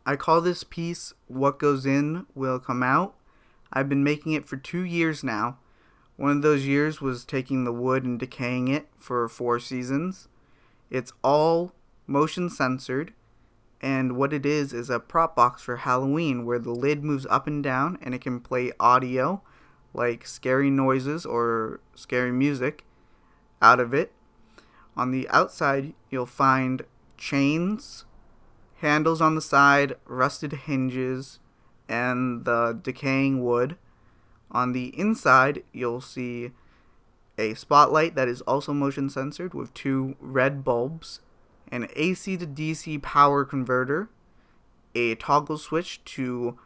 I call this piece What Goes In Will Come Out. I've been making it for 2 years now. One of those years was taking the wood and decaying it for 4 seasons. It's all motion censored, and what it is a prop box for Halloween where the lid moves up and down and it can play audio like scary noises or scary music out of it. On the outside, you'll find chains, handles on the side, rusted hinges, and the decaying wood. On the inside, you'll see a spotlight that is also motion censored with 2 red bulbs, an AC to DC power converter, a toggle switch to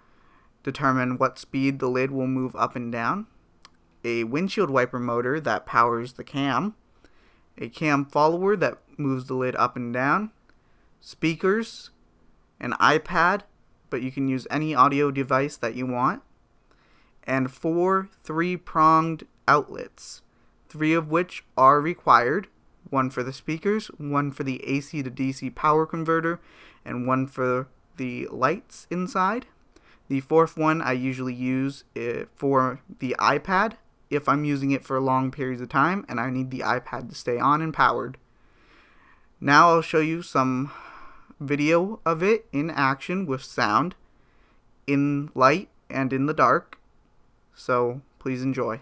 determine what speed the lid will move up and down, a windshield wiper motor that powers the cam, a cam follower that moves the lid up and down, speakers, an iPad, but you can use any audio device that you want, and 4 3-pronged outlets, 3 of which are required, 1 for the speakers, 1 for the AC to DC power converter, and 1 for the lights inside. The 4th one I usually use for the iPad if I'm using it for long periods of time and I need the iPad to stay on and powered. Now I'll show you some video of it in action with sound, in light and in the dark, so please enjoy.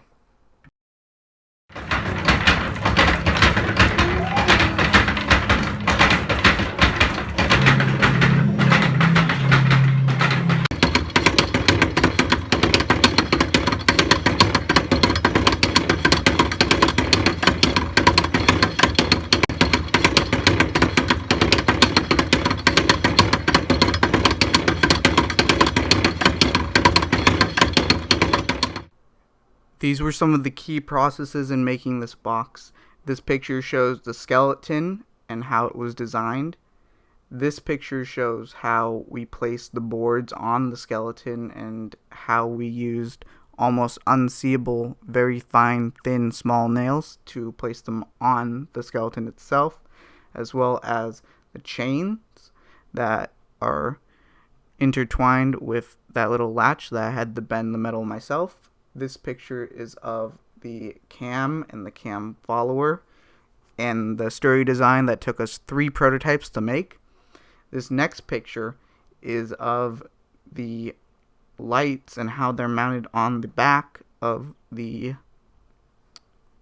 These were some of the key processes in making this box. This picture shows the skeleton and how it was designed. This picture shows how we placed the boards on the skeleton and how we used almost unseeable, very fine, thin, small nails to place them on the skeleton itself, as well as the chains that are intertwined with that little latch that I had to bend the metal myself. This picture is of the cam and the cam follower and the story design that took us 3 prototypes to make. This next picture is of the lights and how they're mounted on the back of the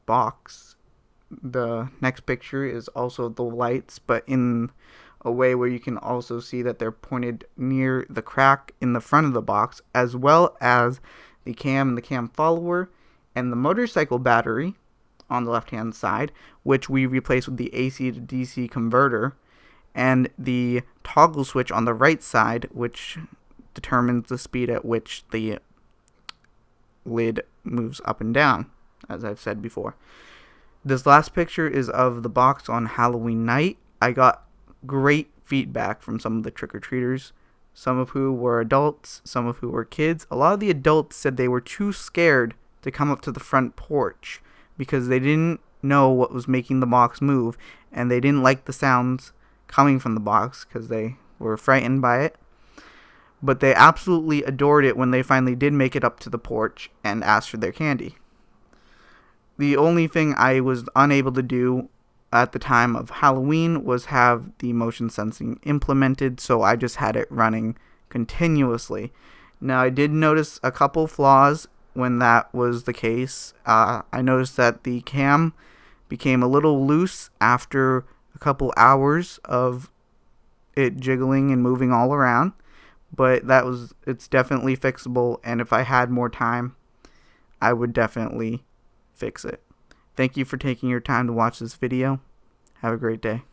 box. The next picture is also the lights, but in a way where you can also see that they're pointed near the crack in the front of the box, as well as the cam and the cam follower, and the motorcycle battery on the left hand side, which we replaced with the AC to DC converter, and the toggle switch on the right side, which determines the speed at which the lid moves up and down, as I've said before. This last picture is of the box on Halloween night. I got great feedback from some of the trick-or-treaters, some of who were adults, some of who were kids. A lot of the adults said they were too scared to come up to the front porch because they didn't know what was making the box move, and they didn't like the sounds coming from the box because they were frightened by it. But they absolutely adored it when they finally did make it up to the porch and asked for their candy. The only thing I was unable to do at the time of Halloween was have the motion sensing implemented, so I just had it running continuously. Now, I did notice a couple flaws when that was the case. I noticed that the cam became a little loose after a couple hours of it jiggling and moving all around, but it's definitely fixable, and if I had more time, I would definitely fix it. Thank you for taking your time to watch this video. Have a great day.